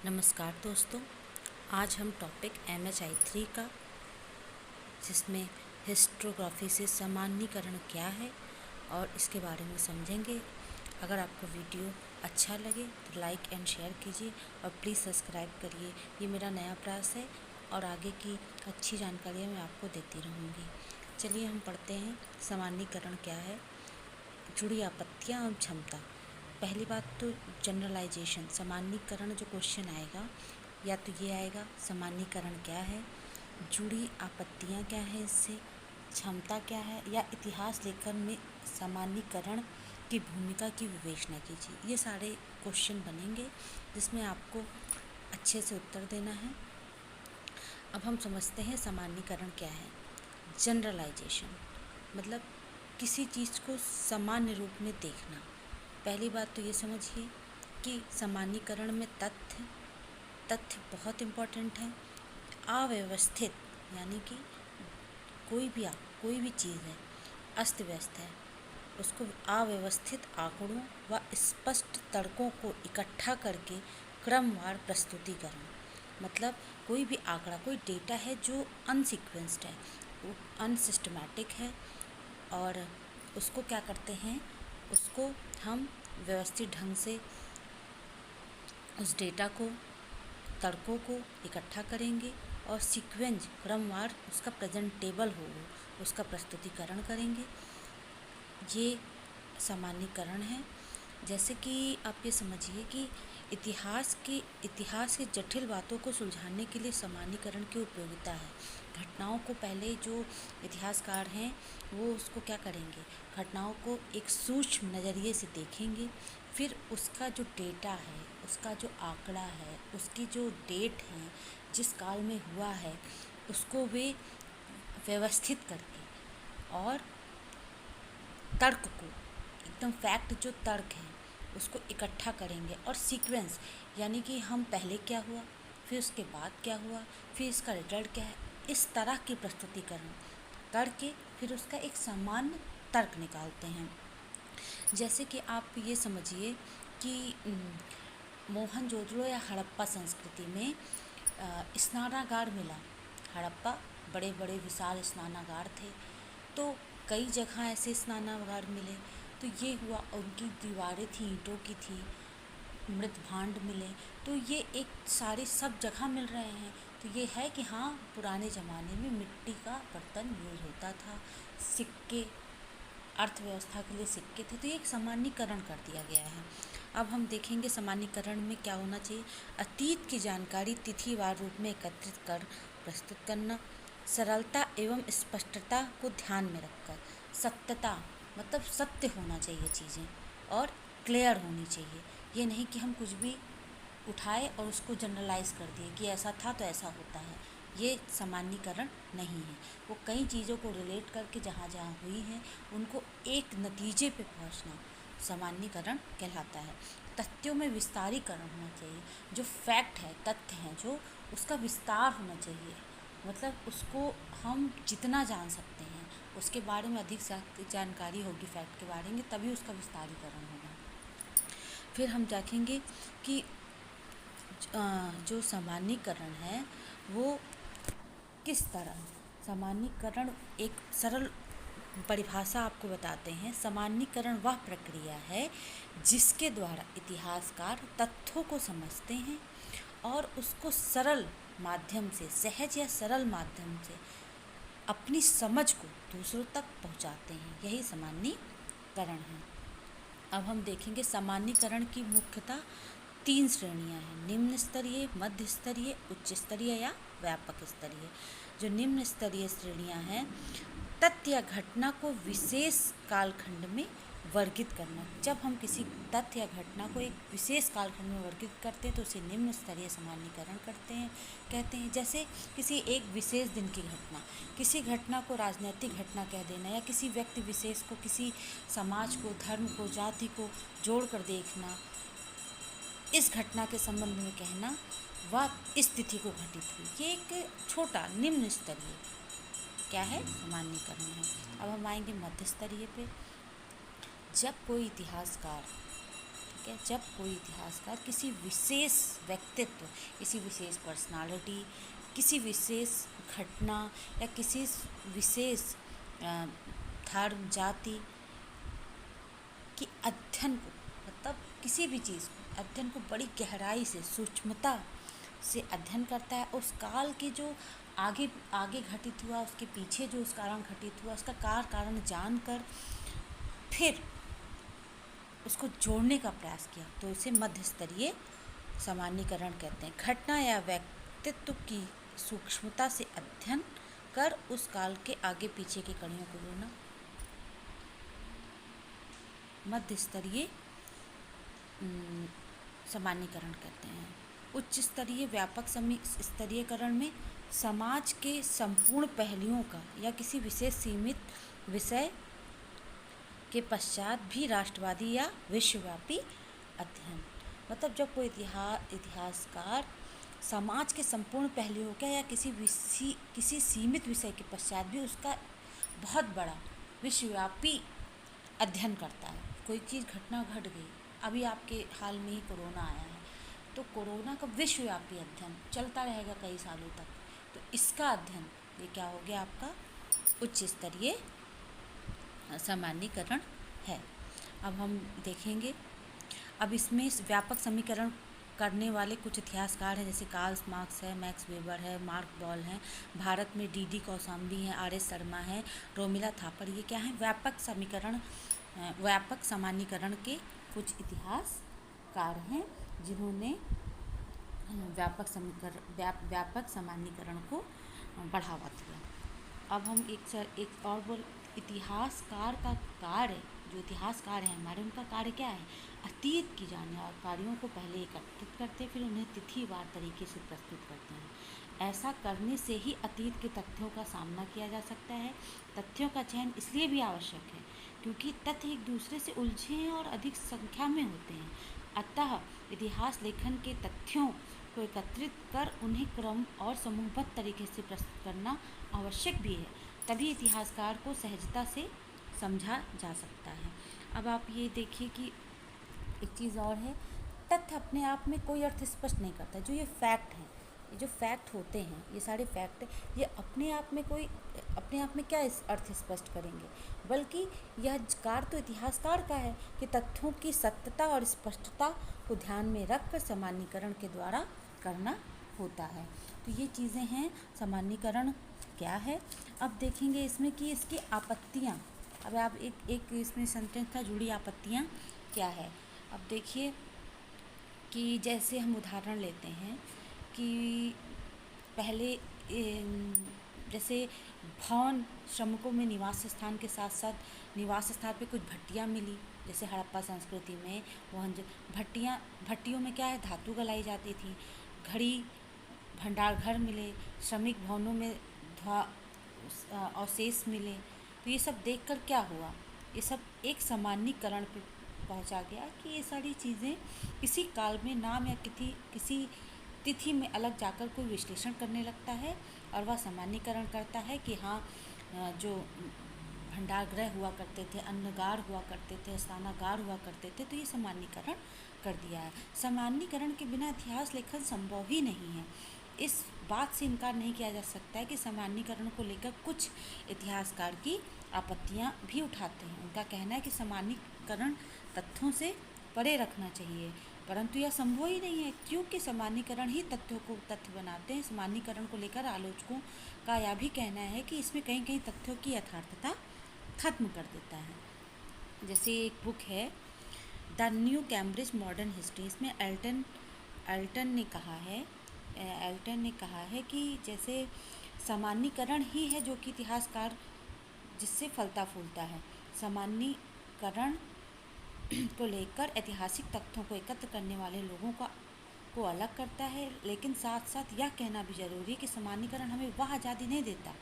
नमस्कार दोस्तों, आज हम टॉपिक MHI3 का, जिसमें हिस्टोग्राफी से सामान्यीकरण क्या है और इसके बारे में समझेंगे। अगर आपको वीडियो अच्छा लगे तो लाइक एंड शेयर कीजिए और प्लीज़ सब्सक्राइब करिए। ये मेरा नया प्रयास है और आगे की अच्छी जानकारियाँ मैं आपको देती रहूँगी। चलिए हम पढ़ते हैं सामान्यीकरण क्या है। जुड़ी आपत्तियाँ और क्षमता। पहली बात तो जनरलाइजेशन, सामान्यीकरण जो क्वेश्चन आएगा या तो ये आएगा सामान्यीकरण क्या है, जुड़ी आपत्तियाँ क्या है, इससे क्षमता क्या है, या इतिहास लेखन में सामान्यीकरण की भूमिका की विवेचना कीजिए। ये सारे क्वेश्चन बनेंगे जिसमें आपको अच्छे से उत्तर देना है। अब हम समझते हैं सामान्यीकरण क्या है। जनरलाइजेशन मतलब किसी चीज़ को सामान्य रूप में देखना। पहली बात तो ये समझिए कि सामान्यीकरण में तथ्य बहुत इम्पोर्टेंट है। अव्यवस्थित यानी कि कोई भी चीज़ है, अस्त व्यस्त है, उसको अव्यवस्थित आंकड़ों व स्पष्ट तर्कों को इकट्ठा करके क्रमवार प्रस्तुतिकरण। मतलब कोई भी आंकड़ा, कोई डेटा है जो अनसीक्वेंस्ड है, वो अनसिस्टमैटिक है, और उसको क्या करते हैं, उसको हम व्यवस्थित ढंग से उस डेटा को, तर्कों को इकट्ठा करेंगे और सीक्वेंस क्रमवार उसका प्रेजेंटेबल हो, उसका प्रस्तुतिकरण करेंगे। ये सामान्यीकरण है। जैसे कि आप ये समझिए कि इतिहास की जटिल बातों को सुलझाने के लिए सामान्यीकरण की उपयोगिता है। घटनाओं को पहले जो इतिहासकार हैं वो उसको क्या करेंगे, घटनाओं को एक सूक्ष्म नज़रिए से देखेंगे, फिर उसका जो डेटा है, उसका जो आंकड़ा है, उसकी जो डेट है, जिस काल में हुआ है, उसको वे व्यवस्थित करके और तर्क को, एकदम फैक्ट जो तर्क है, उसको इकट्ठा करेंगे और सीक्वेंस यानी कि हम पहले क्या हुआ, फिर उसके बाद क्या हुआ, फिर इसका रिजल्ट क्या है, इस तरह की प्रस्तुतिकरण करके फिर उसका एक सामान्य तर्क निकालते हैं। जैसे कि आप ये समझिए कि मोहनजोदड़ो या हड़प्पा संस्कृति में स्नानागार मिला। हड़प्पा बड़े बड़े विशाल स्नानागार थे, तो कई जगह ऐसे स्नानागार मिले। तो ये हुआ, उनकी दीवारें थी, ईंटों की थी, मृत भांड मिले, तो ये एक सारे सब जगह मिल रहे हैं। तो ये है कि हाँ, पुराने ज़माने में मिट्टी का बर्तन यूज़ होता था, सिक्के, अर्थव्यवस्था के लिए सिक्के थे। तो ये एक सामान्यीकरण कर दिया गया है। अब हम देखेंगे सामान्यीकरण में क्या होना चाहिए। अतीत की जानकारी तिथिवार रूप में एकत्रित कर प्रस्तुत करना, सरलता एवं स्पष्टता को ध्यान में रखकर, सत्यता मतलब सत्य होना चाहिए चीज़ें, और क्लियर होनी चाहिए। ये नहीं कि हम कुछ भी उठाए और उसको जनरलाइज कर दिए कि ऐसा था तो ऐसा होता है। ये सामान्यीकरण नहीं है। वो कई चीज़ों को रिलेट करके जहाँ जहाँ हुई हैं उनको एक नतीजे पे पहुँचना सामान्यीकरण कहलाता है। तथ्यों में विस्तारीकरण होना चाहिए। जो फैक्ट है, तथ्य हैं, जो उसका विस्तार होना चाहिए। मतलब उसको हम जितना जान सकते हैं उसके बारे में अधिक जानकारी होगी फैक्ट के बारे में, तभी उसका विस्तारीकरण होगा। फिर हम देखेंगे कि जो सामान्यीकरण है वो किस तरह, सामान्यीकरण एक सरल परिभाषा आपको बताते हैं। सामान्यीकरण वह प्रक्रिया है जिसके द्वारा इतिहासकार तथ्यों को समझते हैं और उसको सरल माध्यम से, सहज या सरल माध्यम से अपनी समझ को दूसरों तक पहुंचाते हैं। यही सामान्यीकरण है। अब हम देखेंगे सामान्यीकरण की मुख्यतः 3 श्रेणियां हैं: निम्न स्तरीय, मध्य स्तरीय, उच्च स्तरीय या व्यापक स्तरीय। जो निम्न स्तरीय श्रेणियां हैं, तथ्य या घटना को विशेष कालखंड में वर्गित करना। जब हम किसी तथ्य या घटना को एक विशेष कालखंड में वर्गित करते हैं तो उसे निम्न स्तरीय सामान्यीकरण कहते हैं। जैसे किसी एक विशेष दिन की घटना, किसी घटना को राजनीतिक घटना कह देना, या किसी व्यक्ति विशेष को, किसी समाज को, धर्म को, जाति को जोड़कर देखना, इस घटना के संबंध में कहना वह इस तिथि को घटित हुई। ये एक छोटा निम्न स्तरीय क्या है, सामान्यीकरण है। अब हम आएंगे मध्य स्तरीय पे। जब कोई इतिहासकार क्या, जब कोई इतिहासकार किसी विशेष व्यक्तित्व, किसी विशेष पर्सनालिटी, किसी विशेष घटना या किसी विशेष धर्म जाति की अध्ययन को, मतलब किसी भी चीज़ को अध्ययन को बड़ी गहराई से, सूक्ष्मता से अध्ययन करता है, उस काल के जो आगे आगे घटित हुआ, उसके पीछे जो उस कारण घटित हुआ, उसका कारण जानकर फिर उसको जोड़ने का प्रयास किया, तो इसे मध्य स्तरीय सामान्यीकरण कहते हैं। घटना या व्यक्तित्व की सूक्ष्मता से अध्ययन कर उस काल के आगे पीछे की कड़ियों को जोड़ना मध्य स्तरीय सामान्यीकरण कहते हैं। उच्च स्तरीय व्यापक स्तरीयकरण में समाज के संपूर्ण पहलुओं का या किसी विशेष सीमित विषय के पश्चात भी राष्ट्रवादी या विश्वव्यापी अध्ययन, मतलब जब कोई इतिहासकार समाज के संपूर्ण पहलुओं का या किसी सीमित विषय के पश्चात भी उसका बहुत बड़ा विश्वव्यापी अध्ययन करता है। कोई चीज़ घटना घट गई, अभी आपके हाल में ही कोरोना आया है, तो कोरोना का विश्वव्यापी अध्ययन चलता रहेगा कई सालों तक, तो इसका अध्ययन ये क्या हो गया, आपका उच्च स्तरीय सामान्यीकरण है। अब हम देखेंगे, अब इसमें व्यापक समीकरण करने वाले कुछ इतिहासकार हैं, जैसे कार्ल मार्क्स है, मैक्स वेबर है, मार्क बॉल हैं, भारत में डी कौशाम्बी हैं, आर एस शर्मा हैं, रोमिला थापर। ये क्या है, व्यापक सामान्यीकरण के कुछ इतिहासकार हैं जिन्होंने व्यापक सामान्यीकरण को बढ़ावा दिया। अब हम एक और बोल, इतिहासकार का कार्य, जो इतिहासकार हैं हमारे, उनका कार्य क्या है, अतीत की जानकारियों को पहले एकत्रित करते, फिर उन्हें तिथिवार तरीके से प्रस्तुत करते हैं। ऐसा करने से ही अतीत के तथ्यों का सामना किया जा सकता है। तथ्यों का चयन इसलिए भी आवश्यक है क्योंकि तथ्य एक दूसरे से उलझे हैं और अधिक संख्या में होते हैं। अतः इतिहास लेखन के तथ्यों को एकत्रित कर उन्हें क्रम और समूहबद्ध तरीके से प्रस्तुत करना आवश्यक भी है, तभी इतिहासकार को सहजता से समझा जा सकता है। अब आप ये देखिए कि एक चीज़ और है, तथ्य अपने आप में कोई अर्थ स्पष्ट नहीं करता। जो ये फैक्ट हैं, ये जो फैक्ट होते हैं, ये सारे फैक्ट, ये अपने आप में क्या इस अर्थ स्पष्ट करेंगे, बल्कि यह कार्य तो इतिहासकार का है कि तथ्यों की सत्यता और स्पष्टता को ध्यान में रखकर सामान्यीकरण के द्वारा करना होता है। तो ये चीज़ें हैं, सामान्यीकरण क्या है। अब देखेंगे इसमें कि इसकी आपत्तियाँ, अब आप एक इसमें सेंटेंस था, जुड़ी आपत्तियाँ क्या है। अब देखिए कि जैसे हम उदाहरण लेते हैं कि पहले जैसे भवन श्रमिकों में निवास स्थान के साथ साथ निवास स्थान पे कुछ भट्टियाँ मिली, जैसे हड़प्पा संस्कृति में भट्टियों में क्या है, धातु गलाई जाती थी। घड़ी भंडार घर मिले, श्रमिक भवनों में अवशेष मिले। तो ये सब देखकर क्या हुआ, ये सब एक सामान्यीकरण पे पहुंचा गया कि ये सारी चीज़ें इसी काल में नाम या किसी तिथि में अलग जाकर कोई विश्लेषण करने लगता है और वह सामान्यीकरण करता है कि हाँ, जो भंडारगृह हुआ करते थे, अन्नगार हुआ करते थे, स्नानागार हुआ करते थे, तो ये सामान्यीकरण कर दिया है। सामान्यीकरण के बिना इतिहास लेखन संभव ही नहीं है। इस बात से इनकार नहीं किया जा सकता है कि सामान्यीकरण को लेकर कुछ इतिहासकार की आपत्तियां भी उठाते हैं। उनका कहना है कि सामान्यीकरण तथ्यों से परे रखना चाहिए, परंतु यह संभव ही नहीं है क्योंकि सामान्यीकरण ही तथ्यों को तथ्य बनाते हैं। सामान्यीकरण को लेकर आलोचकों का यह भी कहना है कि इसमें कहीं कहीं तथ्यों की यथार्थता खत्म कर देता है। जैसे एक बुक है the new Cambridge modern history, इसमें एल्टन ने कहा है कि जैसे सामान्यीकरण ही है जो कि इतिहासकार जिससे फलता फूलता है। सामान्यीकरण को लेकर ऐतिहासिक तथ्यों को एकत्र करने वाले लोगों को अलग करता है, लेकिन साथ साथ यह कहना भी जरूरी है कि सामान्यीकरण हमें वह आज़ादी नहीं देता,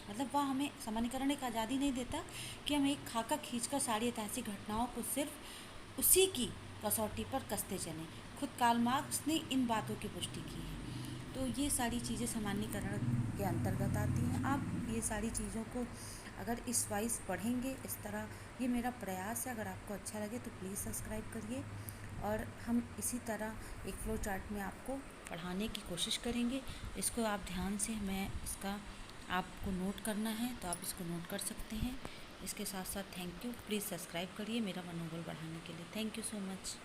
मतलब वह हमें सामान्यीकरण एक आज़ादी नहीं देता कि हम एक खाका खींचकर सारी ऐतिहासिक घटनाओं को सिर्फ उसी की कसौटी पर कसते चलें। खुद कार्ल मार्क्स ने इन बातों की पुष्टि की है। तो ये सारी चीज़ें सामान्यीकरण के अंतर्गत आती हैं। आप ये सारी चीज़ों को अगर इस वाइज पढ़ेंगे, इस तरह, ये मेरा प्रयास है। अगर आपको अच्छा लगे तो प्लीज़ सब्सक्राइब करिए और हम इसी तरह एक फ्लो चार्ट में आपको पढ़ाने की कोशिश करेंगे। इसको आप ध्यान से, मैं इसका आपको नोट करना है तो आप इसको नोट कर सकते हैं। इसके साथ साथ थैंक यू, प्लीज़ सब्सक्राइब करिए मेरा मनोबल बढ़ाने के लिए। Thank you so much.